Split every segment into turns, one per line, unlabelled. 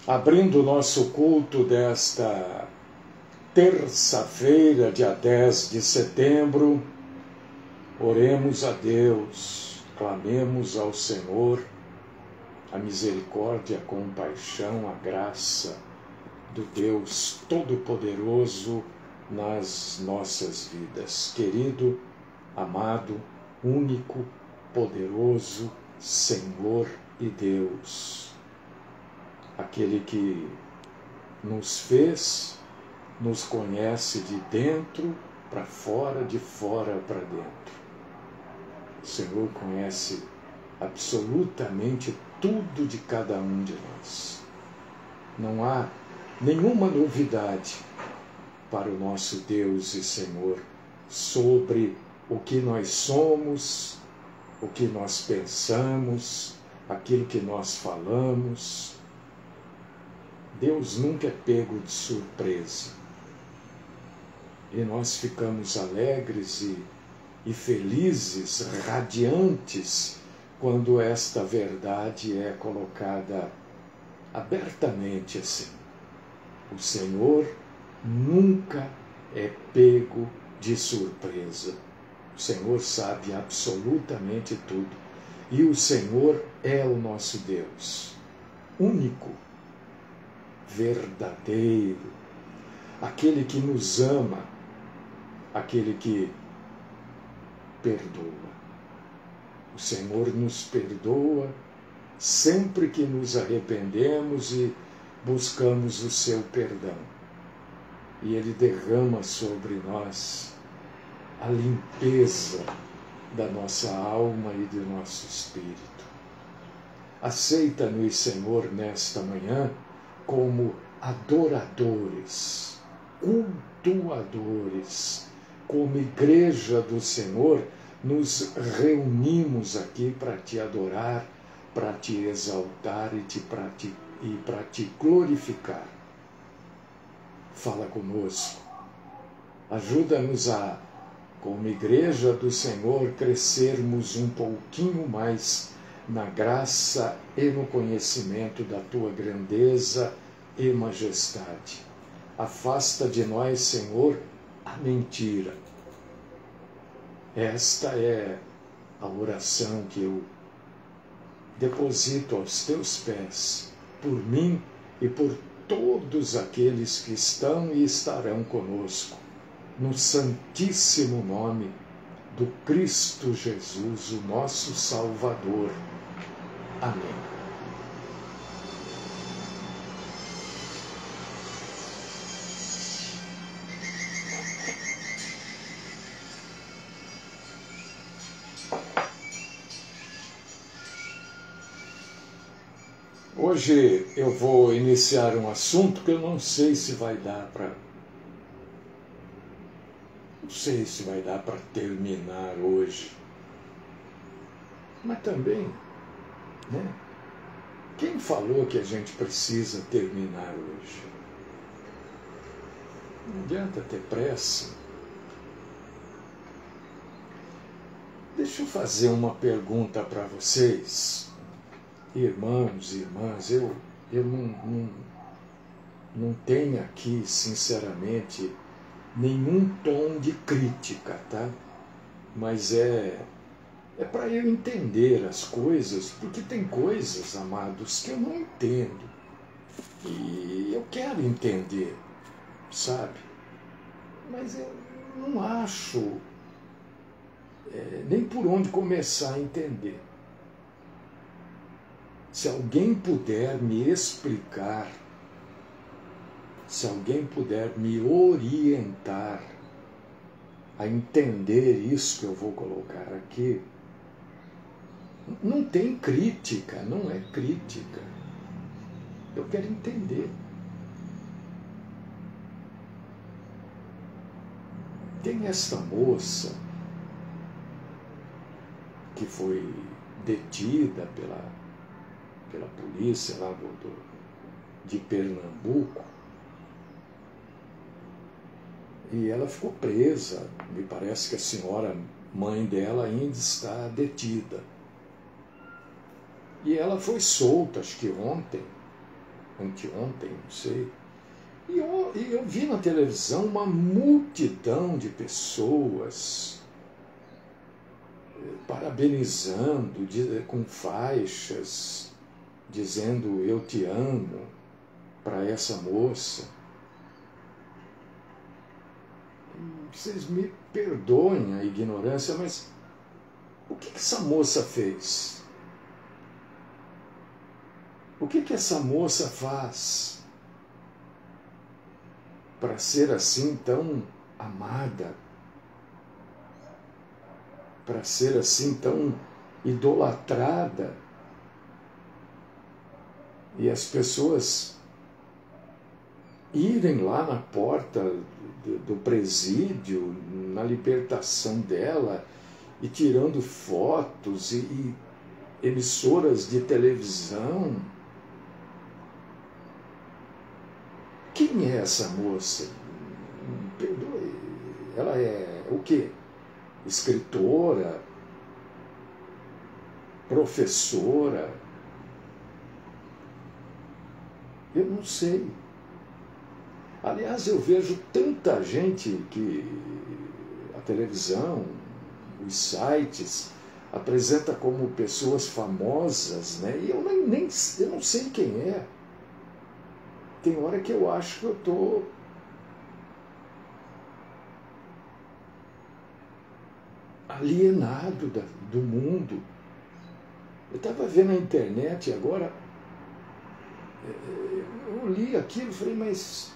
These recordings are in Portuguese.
Abrindo o nosso culto desta terça-feira, dia 10 de setembro, oremos a Deus, clamemos ao Senhor a misericórdia, a compaixão, a graça do Deus Todo-Poderoso nas nossas vidas. Querido, amado, único, poderoso Senhor e Deus, aquele que nos fez, nos conhece de dentro para fora, de fora para dentro. O Senhor conhece absolutamente tudo de cada um de nós. Não há nenhuma novidade para o nosso Deus e Senhor sobre o que nós somos, o que nós pensamos, aquilo que nós falamos. Deus nunca é pego de surpresa. E nós ficamos alegres e felizes, radiantes, quando esta verdade é colocada abertamente assim. O Senhor nunca é pego de surpresa. O Senhor sabe absolutamente tudo. E o Senhor é o nosso Deus, único, verdadeiro, aquele que nos ama, aquele que perdoa. O Senhor nos perdoa sempre que nos arrependemos e buscamos o seu perdão. E Ele derrama sobre nós a limpeza da nossa alma e do nosso espírito. Aceita-nos, Senhor, nesta manhã como adoradores, cultuadores, como igreja do Senhor, nos reunimos aqui para te adorar, para te exaltar e para te glorificar. Fala conosco. Ajuda-nos a, como igreja do Senhor, crescermos um pouquinho mais na graça e no conhecimento da tua grandeza e majestade. Afasta de nós, Senhor, a mentira. Esta é a oração que eu deposito aos teus pés, por mim e por todos aqueles que estão e estarão conosco, no santíssimo nome do Cristo Jesus, o nosso Salvador. Amém. Hoje eu vou iniciar um assunto que eu não sei se vai dar para... Não sei se vai dar para terminar hoje. Mas também, né? Quem falou que a gente precisa terminar hoje? Não adianta ter pressa. Deixa eu fazer uma pergunta para vocês. Irmãos e irmãs, eu não tenho aqui, sinceramente, nenhum tom de crítica, tá? Mas é para eu entender as coisas, porque tem coisas, amados, que eu não entendo. E eu quero entender, sabe? Mas eu não acho nem por onde começar a entender. Se alguém puder me explicar, se alguém puder me orientar a entender isso que eu vou colocar aqui, não tem crítica, não é crítica. Eu quero entender. Tem esta moça que foi detida pela polícia lá de Pernambuco, e ela ficou presa. Me parece que a senhora mãe dela ainda está detida. E ela foi solta, acho que ontem, anteontem, não sei. E eu vi na televisão uma multidão de pessoas parabenizando, com faixas, dizendo eu te amo para essa moça. Vocês me perdoem a ignorância, mas o que essa moça fez? O que essa moça faz para ser assim tão amada? Para ser assim tão idolatrada? E as pessoas irem lá na porta do presídio, na libertação dela, e tirando fotos e emissoras de televisão. Quem é essa moça? Perdoe, ela é o quê? Escritora? Professora? Eu não sei. Aliás, eu vejo tanta gente que a televisão, os sites, apresenta como pessoas famosas, né? E eu não sei quem é. Tem hora que eu acho que eu estou alienado do mundo. Eu estava vendo na internet agora, eu li aquilo e falei, mas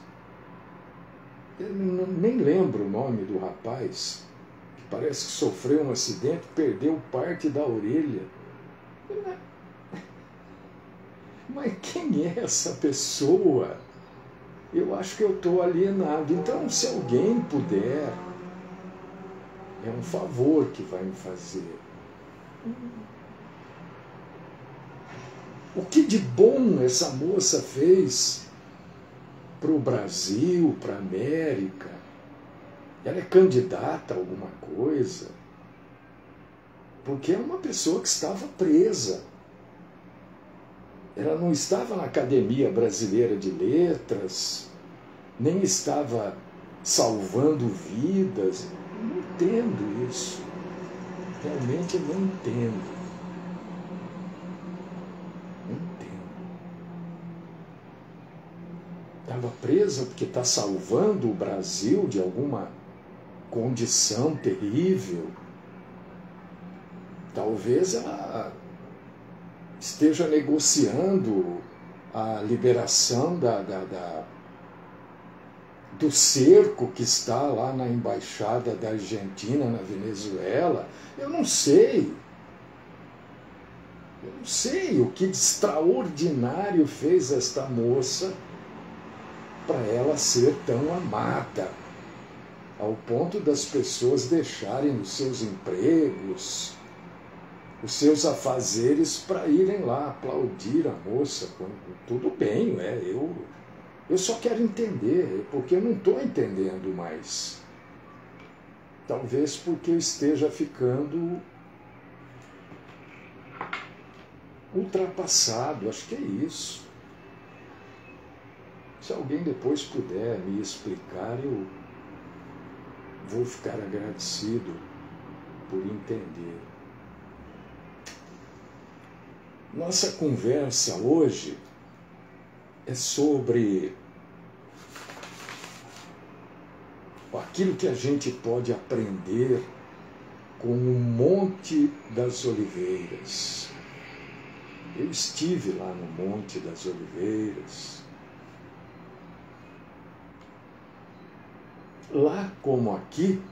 eu nem lembro o nome do rapaz, que parece que sofreu um acidente, perdeu parte da orelha. Mas quem é essa pessoa? Eu acho que eu estou alienado. Então, se alguém puder, é um favor que vai me fazer. O que de bom essa moça fez para o Brasil, para a América? Ela é candidata a alguma coisa? Porque é uma pessoa que estava presa. Ela não estava na Academia Brasileira de Letras, nem estava salvando vidas. Eu não entendo isso. Realmente eu não entendo. Não entendo. Estava presa porque está salvando o Brasil de alguma condição terrível. Talvez ela esteja negociando a liberação do cerco que está lá na embaixada da Argentina, na Venezuela. Eu não sei. Eu não sei o que de extraordinário fez esta moça para ela ser tão amada, ao ponto das pessoas deixarem os seus empregos, os seus afazeres para irem lá aplaudir a moça. Tudo bem, né? Eu só quero entender, porque eu não estou entendendo mais. Talvez porque eu esteja ficando ultrapassado, acho que é isso. Se alguém depois puder me explicar, eu vou ficar agradecido por entender. Nossa conversa hoje é sobre aquilo que a gente pode aprender com o Monte das Oliveiras. Eu estive lá no Monte das Oliveiras. Lá como aqui,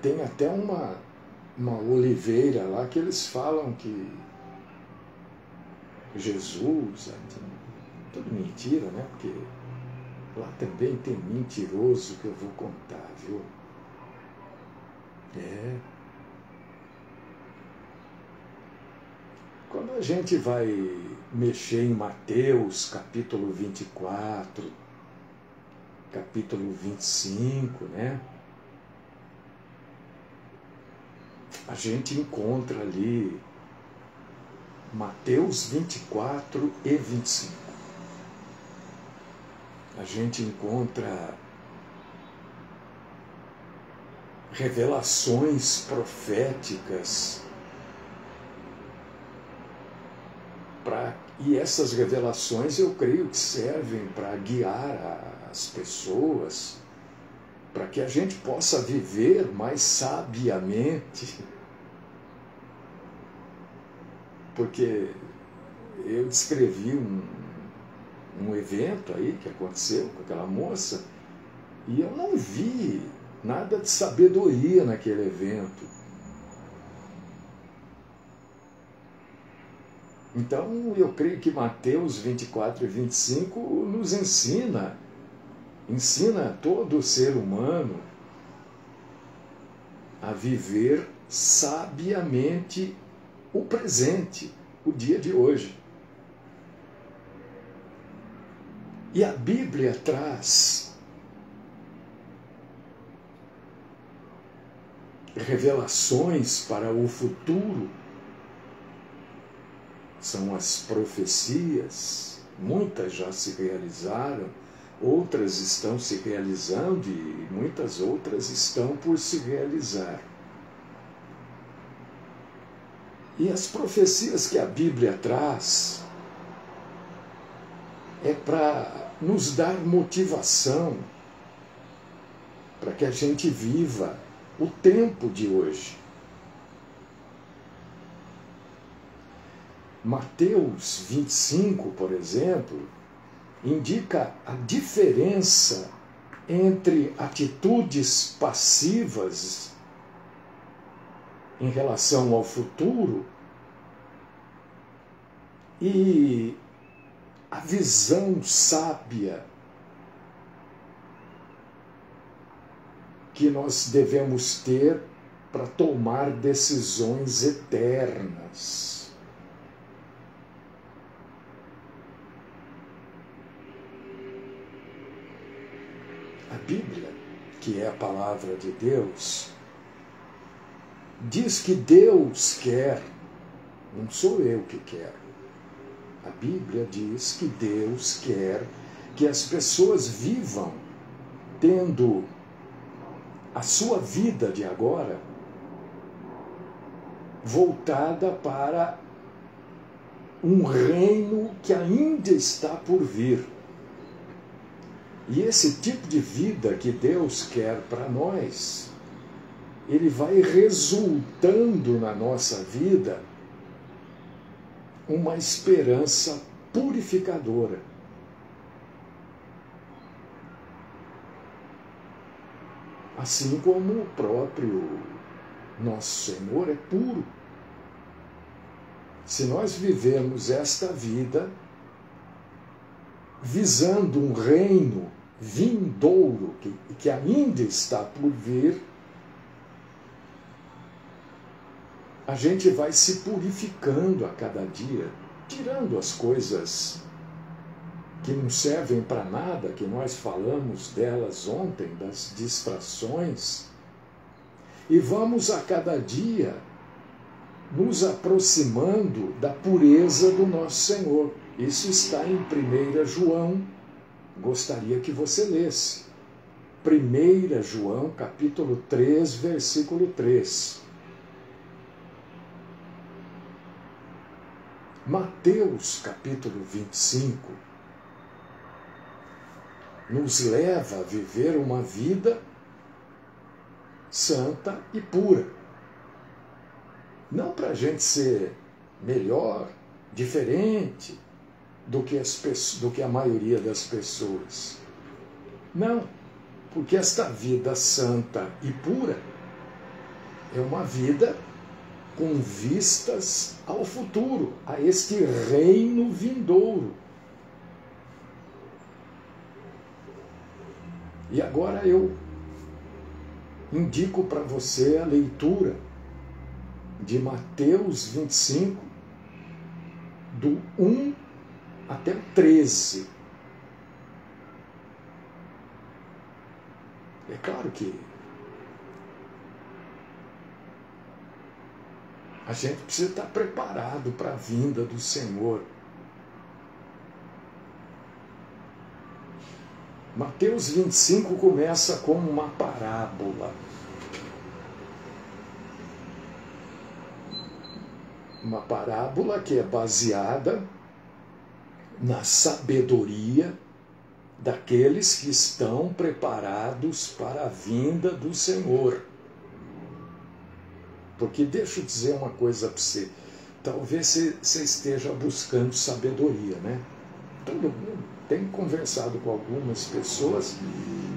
tem até uma oliveira lá que eles falam que Jesus, tudo mentira, né? Porque lá também tem mentiroso que eu vou contar, viu? Quando a gente vai mexer em Mateus, capítulo 24, capítulo 25, né? A gente encontra ali Mateus 24 e 25. A gente encontra revelações proféticas e essas revelações eu creio que servem para guiar as pessoas, para que a gente possa viver mais sabiamente. Porque eu descrevi um evento aí que aconteceu com aquela moça e eu não vi nada de sabedoria naquele evento. Então eu creio que Mateus 24 e 25 nos ensina todo ser humano a viver sabiamente o presente, o dia de hoje. E a Bíblia traz revelações para o futuro. São as profecias, muitas já se realizaram, outras estão se realizando e muitas outras estão por se realizar. E as profecias que a Bíblia traz é para nos dar motivação para que a gente viva o tempo de hoje. Mateus 25, por exemplo, indica a diferença entre atitudes passivas em relação ao futuro e a visão sábia que nós devemos ter para tomar decisões eternas. A Bíblia, que é a palavra de Deus, diz que Deus quer, não sou eu que quero. A Bíblia diz que Deus quer que as pessoas vivam tendo a sua vida de agora voltada para um reino que ainda está por vir. E esse tipo de vida que Deus quer para nós, ele vai resultando na nossa vida uma esperança purificadora. Assim como o próprio nosso Senhor é puro. Se nós vivemos esta vida visando um reino vindouro que ainda está por vir, a gente vai se purificando a cada dia, tirando as coisas que não servem para nada, que nós falamos delas ontem, das distrações, e vamos a cada dia nos aproximando da pureza do nosso Senhor. Isso está em 1 João, gostaria que você lesse. 1 João, capítulo 3, versículo 3. Mateus, capítulo 25, nos leva a viver uma vida santa e pura. Não para a gente ser melhor, diferente do que a maioria das pessoas. Não, porque esta vida santa e pura é uma vida com vistas ao futuro, a este reino vindouro. E agora eu indico para você a leitura de Mateus 25, do 1 até o 13. É claro que A gente precisa estar preparado para a vinda do Senhor. Mateus 25 começa com uma parábola. Uma parábola que é baseada na sabedoria daqueles que estão preparados para a vinda do Senhor. Porque deixa eu dizer uma coisa para você. Talvez você esteja buscando sabedoria, né? Todo mundo tem conversado com algumas pessoas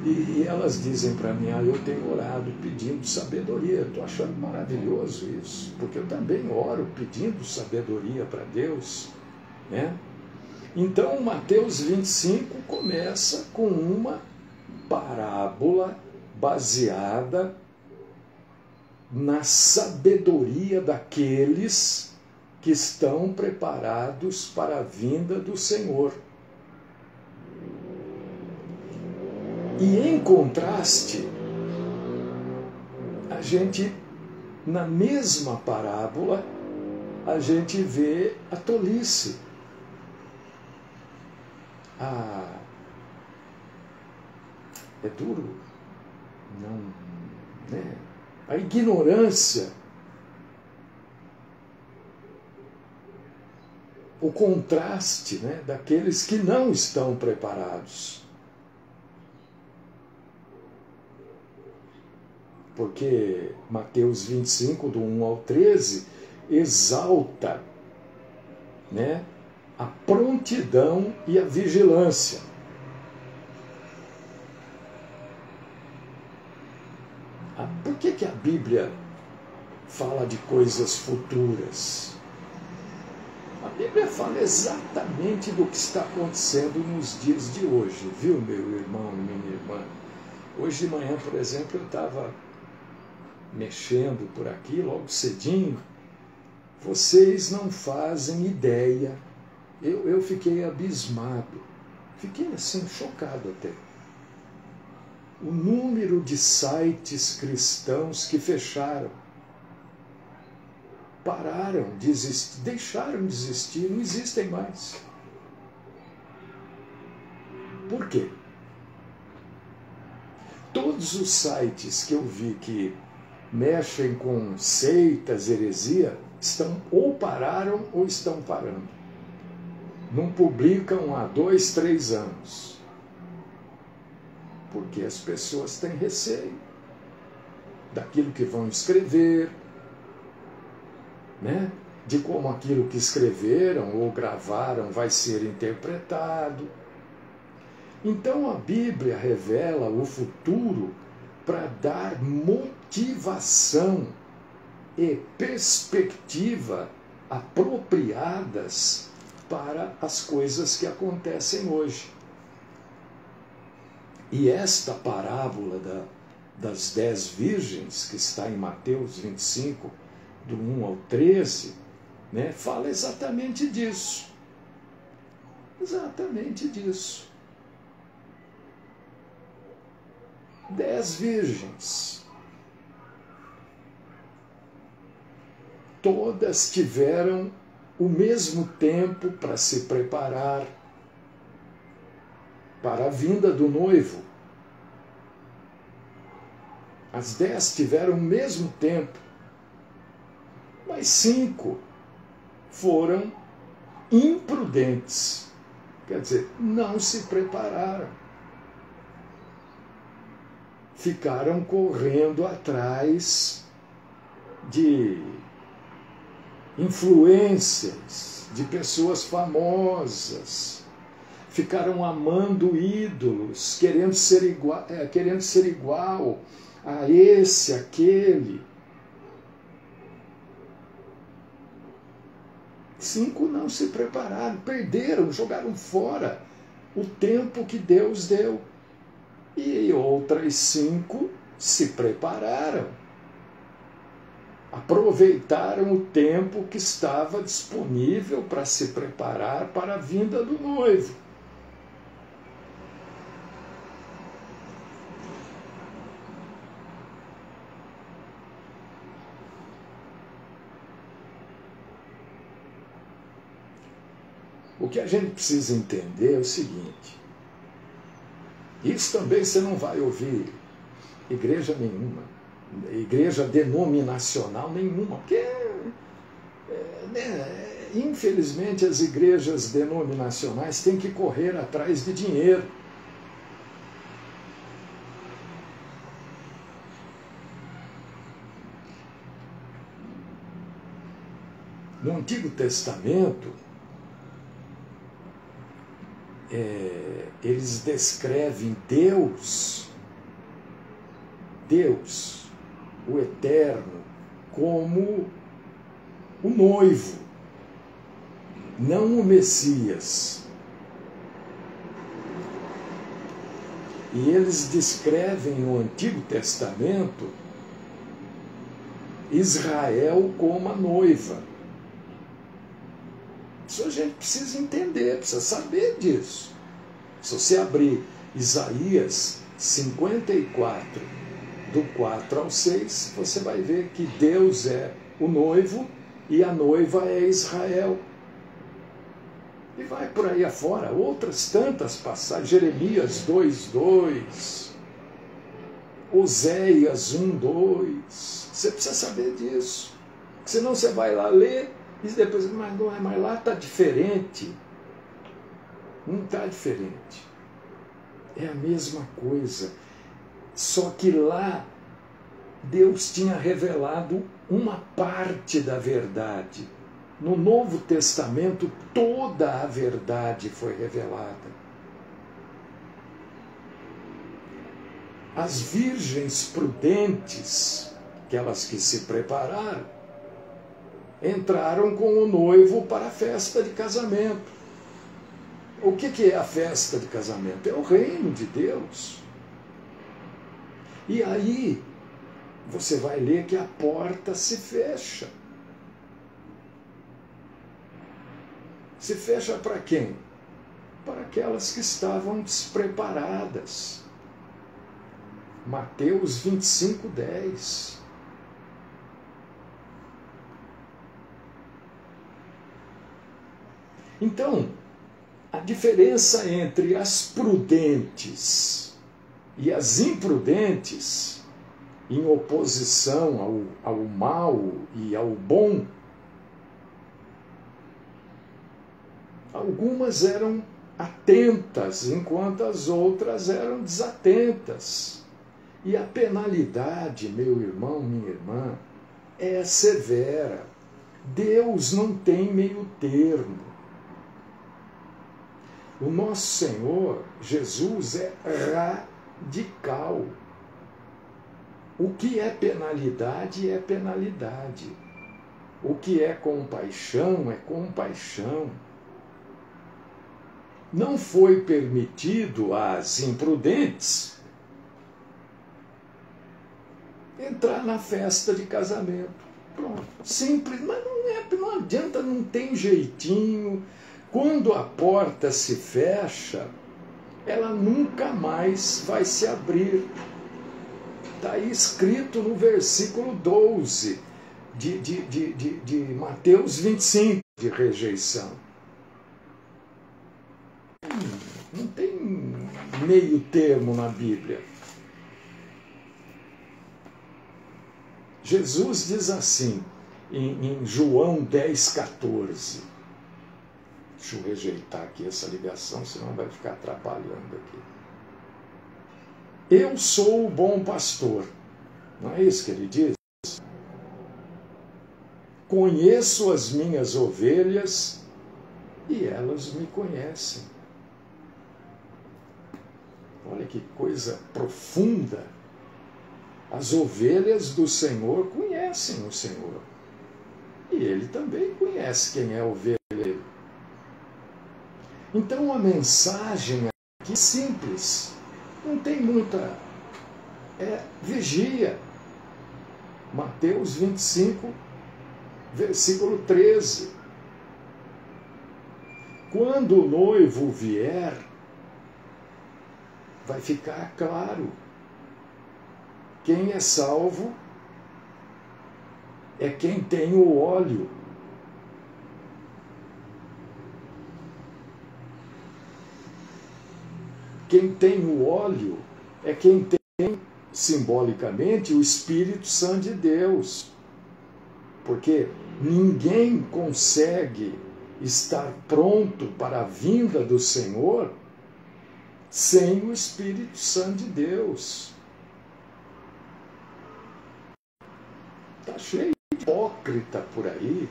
e elas dizem para mim, eu tenho orado pedindo sabedoria. Estou achando maravilhoso isso, porque eu também oro pedindo sabedoria para Deus, né? Então, Mateus 25 começa com uma parábola baseada na sabedoria daqueles que estão preparados para a vinda do Senhor. E em contraste, a gente, na mesma parábola, a gente vê a tolice. É duro? Não, né? A ignorância, o contraste, né, daqueles que não estão preparados. Porque Mateus 25, do 1 ao 13, exalta, né, a prontidão e a vigilância. Por que a Bíblia fala de coisas futuras? A Bíblia fala exatamente do que está acontecendo nos dias de hoje, viu, meu irmão e minha irmã? Hoje de manhã, por exemplo, eu estava mexendo por aqui, logo cedinho. Vocês não fazem ideia. Eu fiquei abismado. Fiquei assim, chocado até. O número de sites cristãos que fecharam. Pararam de existir, deixaram de existir, não existem mais. Por quê? Todos os sites que eu vi que mexem com seitas, heresia, ou pararam ou estão parando. Não publicam há 2, 3 anos. Porque as pessoas têm receio daquilo que vão escrever, né? De como aquilo que escreveram ou gravaram vai ser interpretado. Então a Bíblia revela o futuro para dar motivação e perspectiva apropriadas para as coisas que acontecem hoje. E esta parábola das 10 virgens, que está em Mateus 25, do 1 ao 13, né, fala exatamente disso. Exatamente disso. 10 virgens. Todas tiveram o mesmo tempo para se preparar para a vinda do noivo. As 10 tiveram o mesmo tempo, mas 5 foram imprudentes. Quer dizer, não se prepararam. Ficaram correndo atrás de influências, de pessoas famosas. Ficaram amando ídolos, querendo ser igual a esse, aquele. 5 não se prepararam, perderam, jogaram fora o tempo que Deus deu. E outras 5 se prepararam. Aproveitaram o tempo que estava disponível para se preparar para a vinda do noivo. O que a gente precisa entender é o seguinte: isso também você não vai ouvir igreja nenhuma, igreja denominacional nenhuma, porque infelizmente as igrejas denominacionais têm que correr atrás de dinheiro. No Antigo Testamento, eles descrevem Deus, o Eterno, como o noivo, não o Messias. E eles descrevem no Antigo Testamento Israel como a noiva. Isso a gente precisa entender, precisa saber disso. Se você abrir Isaías 54, do 4 ao 6, você vai ver que Deus é o noivo e a noiva é Israel. E vai por aí afora, outras tantas passagens, Jeremias 2:2, Oséias 1:2. Você precisa saber disso. Senão você vai lá ler e depois, mas lá está diferente. Não está diferente. É a mesma coisa. Só que lá Deus tinha revelado uma parte da verdade. No Novo Testamento, toda a verdade foi revelada. As virgens prudentes, aquelas que se prepararam, entraram com o noivo para a festa de casamento. O que é a festa de casamento? É o reino de Deus. E aí, você vai ler que a porta se fecha. Se fecha para quem? Para aquelas que estavam despreparadas. Mateus 25:10. Então, a diferença entre as prudentes e as imprudentes, em oposição ao mal e ao bom, algumas eram atentas, enquanto as outras eram desatentas. E a penalidade, meu irmão, minha irmã, é severa. Deus não tem meio termo. O nosso Senhor, Jesus, é radical. O que é penalidade é penalidade. O que é compaixão é compaixão. Não foi permitido às imprudentes entrar na festa de casamento. Pronto, simples, mas não adianta, não tem jeitinho. Quando a porta se fecha, ela nunca mais vai se abrir. Está aí escrito no versículo 12 de Mateus 25, de rejeição. Não tem meio termo na Bíblia. Jesus diz assim, em João 10:14. Deixa eu rejeitar aqui essa ligação, senão vai ficar atrapalhando aqui. Eu sou o bom pastor. Não é isso que ele diz? Conheço as minhas ovelhas e elas me conhecem. Olha que coisa profunda. As ovelhas do Senhor conhecem o Senhor. E ele também conhece quem é a ovelha dele. Então a mensagem aqui é simples. Não tem muita... vigia. Mateus 25, versículo 13. Quando o noivo vier, vai ficar claro. Quem é salvo é quem tem o óleo. Quem tem o óleo é quem tem, simbolicamente, o Espírito Santo de Deus. Porque ninguém consegue estar pronto para a vinda do Senhor sem o Espírito Santo de Deus. Está cheio de hipócrita por aí.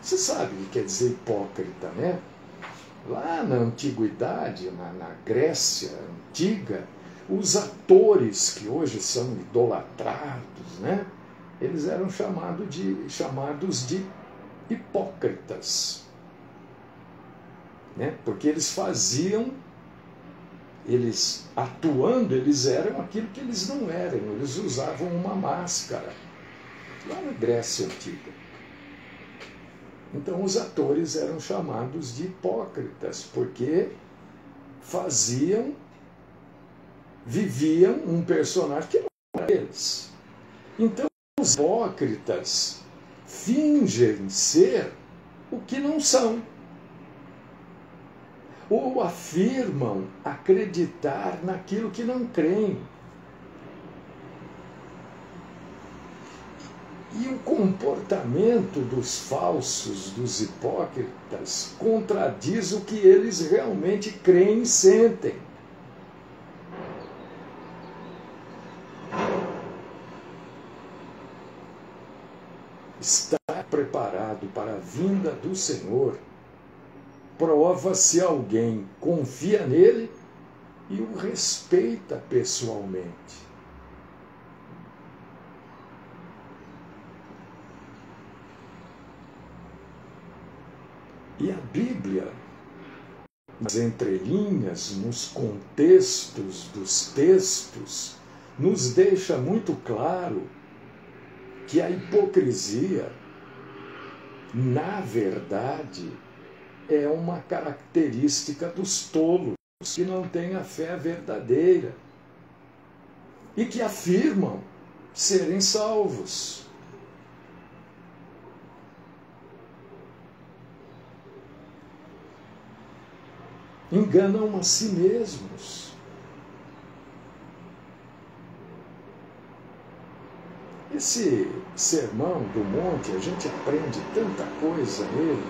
Você sabe o que quer dizer hipócrita, né? Lá na antiguidade, na Grécia antiga, os atores que hoje são idolatrados, né? Eles eram chamados de hipócritas, né? Porque eles atuando, eles eram aquilo que eles não eram, eles usavam uma máscara, lá na Grécia Antiga. Então os atores eram chamados de hipócritas, porque viviam um personagem que não era eles. Então os hipócritas fingem ser o que não são, ou afirmam acreditar naquilo que não creem. E o comportamento dos falsos, dos hipócritas, contradiz o que eles realmente creem e sentem. Estar preparado para a vinda do Senhor prova se alguém confia nele e o respeita pessoalmente. E a Bíblia, nas entrelinhas, nos contextos dos textos, nos deixa muito claro que a hipocrisia, na verdade, é uma característica dos tolos que não têm a fé verdadeira e que afirmam serem salvos. Enganam a si mesmos. Esse sermão do monte, a gente aprende tanta coisa nele.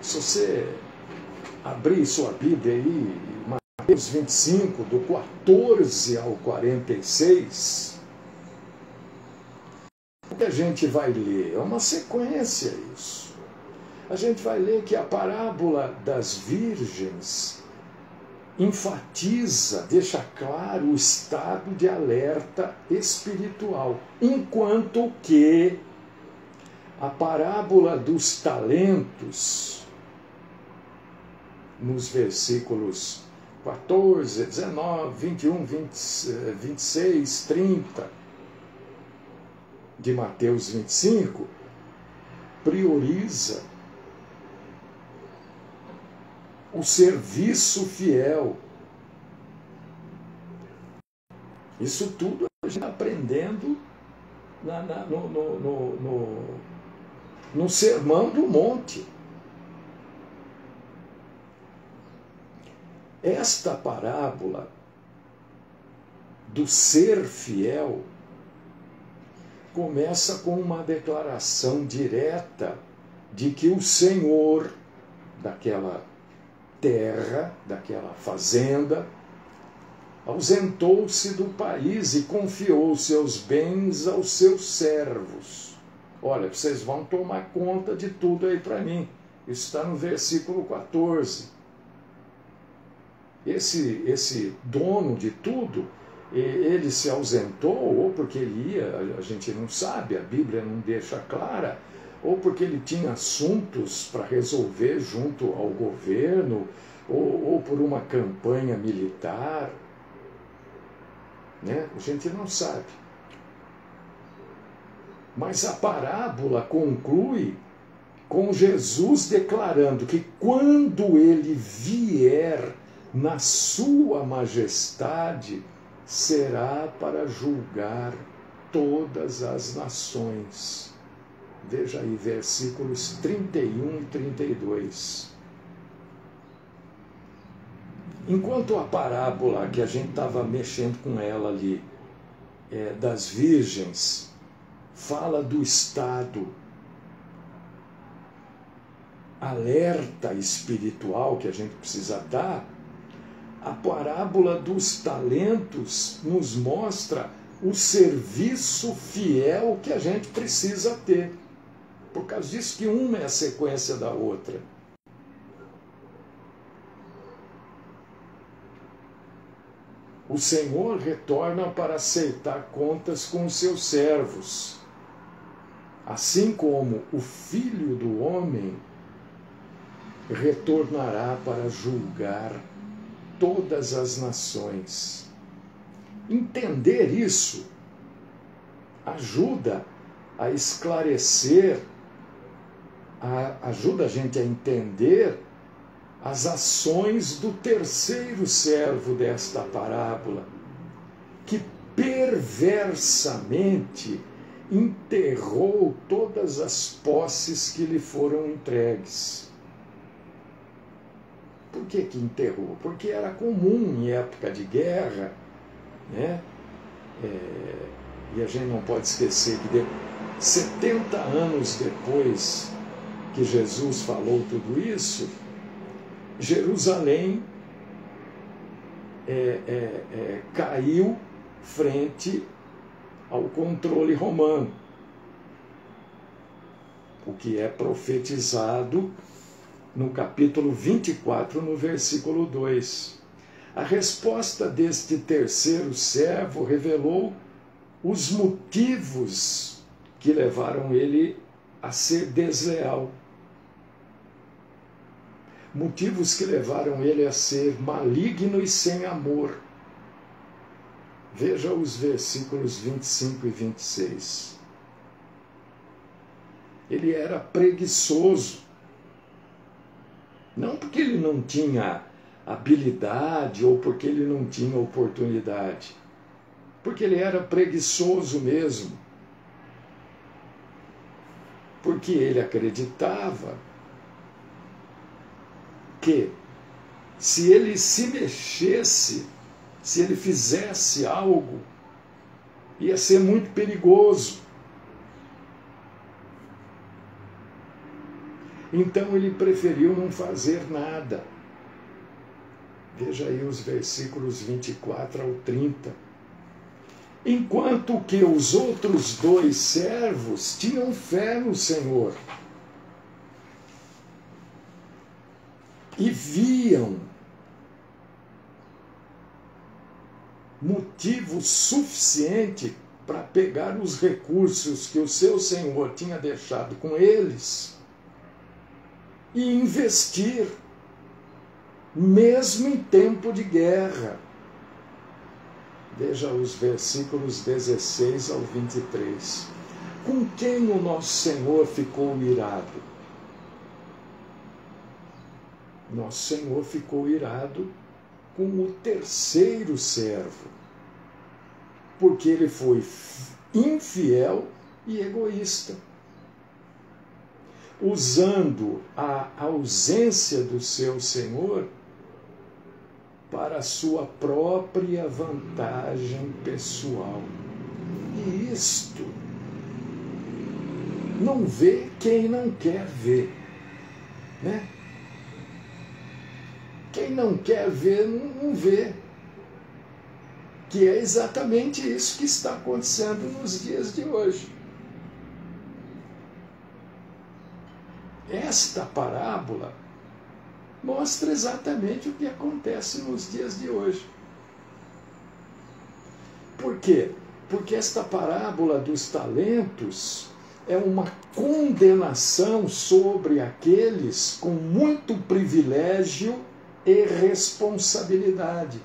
Se você abrir sua Bíblia aí, Mateus 25, do 14 ao 46, o que a gente vai ler? É uma sequência isso. A gente vai ler que a parábola das virgens enfatiza, deixa claro o estado de alerta espiritual, enquanto que a parábola dos talentos, nos versículos 14, 19, 21, 26, 30 de Mateus 25, prioriza o serviço fiel. Isso tudo a gente está aprendendo no Sermão do Monte. Esta parábola do ser fiel começa com uma declaração direta de que o Senhor daquela terra, daquela fazenda, ausentou-se do país e confiou seus bens aos seus servos. Olha, vocês vão tomar conta de tudo aí para mim. Isso está no versículo 14. Esse dono de tudo, ele se ausentou, ou porque ele ia, a gente não sabe, a Bíblia não deixa clara, ou porque ele tinha assuntos para resolver junto ao governo, ou por uma campanha militar, né? A gente não sabe. Mas a parábola conclui com Jesus declarando que quando ele vier na sua majestade, será para julgar todas as nações. Veja aí, versículos 31 e 32. Enquanto a parábola que a gente estava mexendo com ela ali, das virgens, fala do estado alerta espiritual que a gente precisa dar, a parábola dos talentos nos mostra o serviço fiel que a gente precisa ter. Por causa disso que uma é a sequência da outra. O Senhor retorna para aceitar contas com os seus servos, assim como o Filho do Homem retornará para julgar todas as nações. Entender isso ajuda a esclarecer, ajuda a gente a entender as ações do terceiro servo desta parábola, que perversamente enterrou todas as posses que lhe foram entregues. Por que enterrou? Porque era comum em época de guerra, né? E a gente não pode esquecer que 70 anos depois que Jesus falou tudo isso, Jerusalém caiu frente ao controle romano, o que é profetizado no capítulo 24, no versículo 2. A resposta deste terceiro servo revelou os motivos que levaram ele a ser desleal. Motivos que levaram ele a ser maligno e sem amor. Veja os versículos 25 e 26. Ele era preguiçoso. Não porque ele não tinha habilidade ou porque ele não tinha oportunidade. Porque ele era preguiçoso mesmo. Porque ele acreditava que se ele se mexesse, se ele fizesse algo, ia ser muito perigoso. Então ele preferiu não fazer nada. Veja aí os versículos 24 ao 30. Enquanto que os outros dois servos tinham fé no Senhor e viam motivo suficiente para pegar os recursos que o seu Senhor tinha deixado com eles e investir, mesmo em tempo de guerra. Veja os versículos 16 ao 23. Com quem o nosso Senhor ficou irado? Nosso Senhor ficou irado com o terceiro servo, porque ele foi infiel e egoísta, usando a ausência do seu Senhor para a sua própria vantagem pessoal. E isto não vê quem não quer ver, né? Quem não quer ver, não vê. Que é exatamente isso que está acontecendo nos dias de hoje. Esta parábola mostra exatamente o que acontece nos dias de hoje. Por quê? Porque esta parábola dos talentos é uma condenação sobre aqueles com muito privilégio e responsabilidade.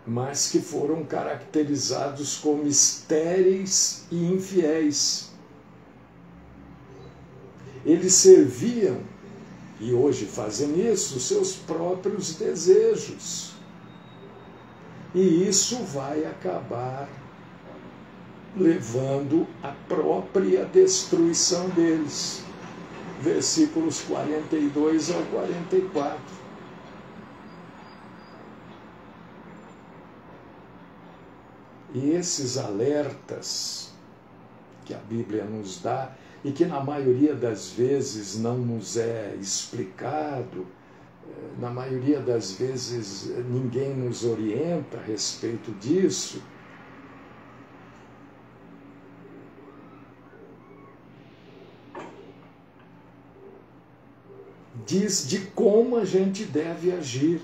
Mas que foram caracterizados como estéreis e infiéis. Eles serviam, e hoje fazem isso, os seus próprios desejos. E isso vai acabar levando à própria destruição deles. versículos 42 ao 44. E esses alertas que a Bíblia nos dá, e que na maioria das vezes não nos é explicado, na maioria das vezes ninguém nos orienta a respeito disso, diz de como a gente deve agir,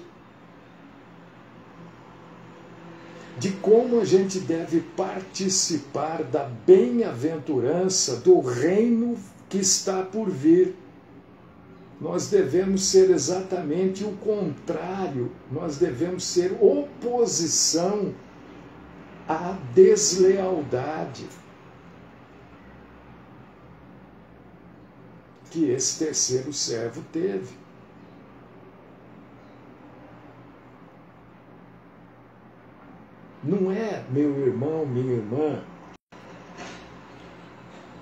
de como a gente deve participar da bem-aventurança do reino que está por vir. Nós devemos ser exatamente o contrário, nós devemos ser oposição à deslealdade que esse terceiro servo teve. Não é, meu irmão, minha irmã,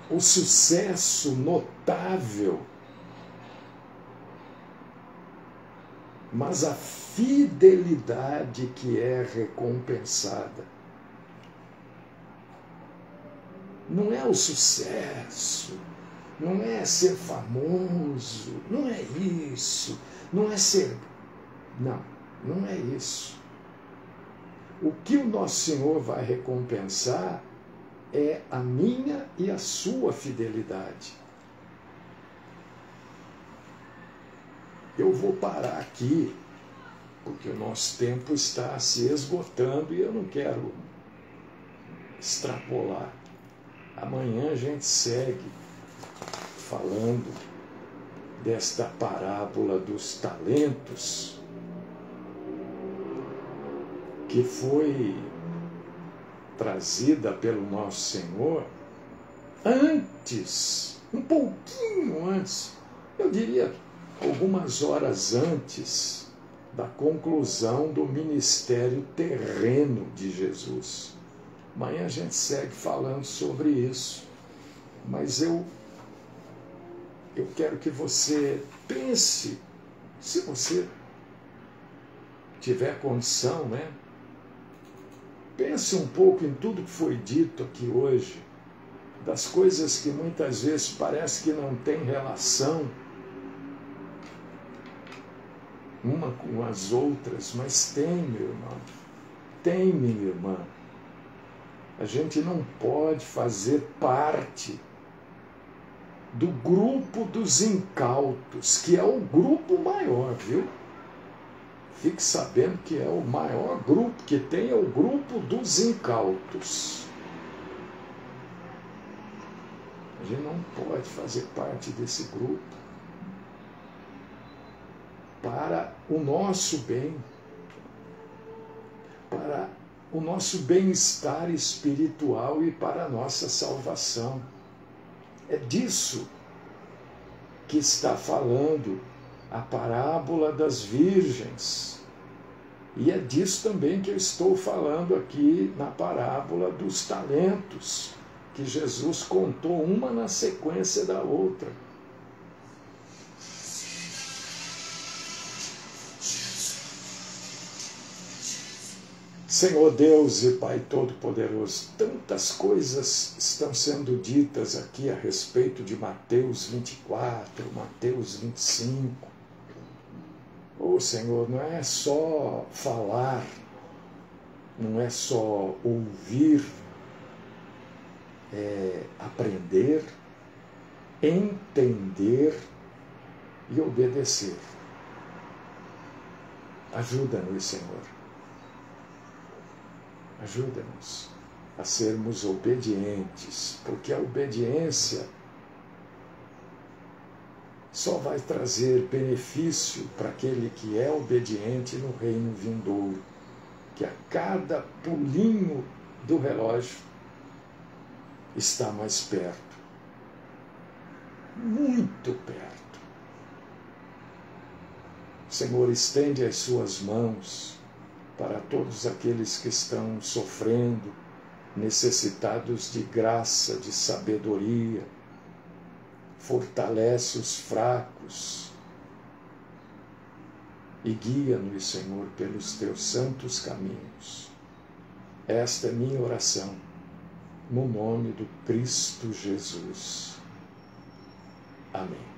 o sucesso notável, mas a fidelidade que é recompensada. Não é o sucesso, não é ser famoso, não é isso, não é ser... Não, não é isso. O que o nosso Senhor vai recompensar é a minha e a sua fidelidade. Eu vou parar aqui, porque o nosso tempo está se esgotando e eu não quero extrapolar. Amanhã a gente segue falando desta parábola dos talentos, que foi trazida pelo nosso Senhor antes, um pouquinho antes, eu diria algumas horas antes da conclusão do ministério terreno de Jesus. Amanhã a gente segue falando sobre isso, mas eu quero que você pense, se você tiver condição, né? Pense um pouco em tudo que foi dito aqui hoje, das coisas que muitas vezes parece que não tem relação uma com as outras, mas tem, meu irmão, tem, minha irmã. A gente não pode fazer parte do grupo dos incautos, que é o grupo maior, viu? Fique sabendo que é o maior grupo que tem, é o grupo dos incautos. A gente não pode fazer parte desse grupo para o nosso bem, para o nosso bem-estar espiritual e para a nossa salvação. É disso que está falando a parábola das virgens. E é disso também que eu estou falando aqui na parábola dos talentos, que Jesus contou uma na sequência da outra. Senhor Deus e Pai Todo-Poderoso, tantas coisas estão sendo ditas aqui a respeito de Mateus 24, Mateus 25. Ô Senhor, não é só falar, não é só ouvir, é aprender, entender e obedecer. Ajuda-nos, Senhor. Ajuda-nos a sermos obedientes, porque a obediência só vai trazer benefício para aquele que é obediente no reino vindouro, que a cada pulinho do relógio está mais perto, muito perto. Senhor, estende as suas mãos para todos aqueles que estão sofrendo, necessitados de graça, de sabedoria, fortalece os fracos e guia-nos, Senhor, pelos teus santos caminhos. Esta é minha oração, no nome do Cristo Jesus. Amém.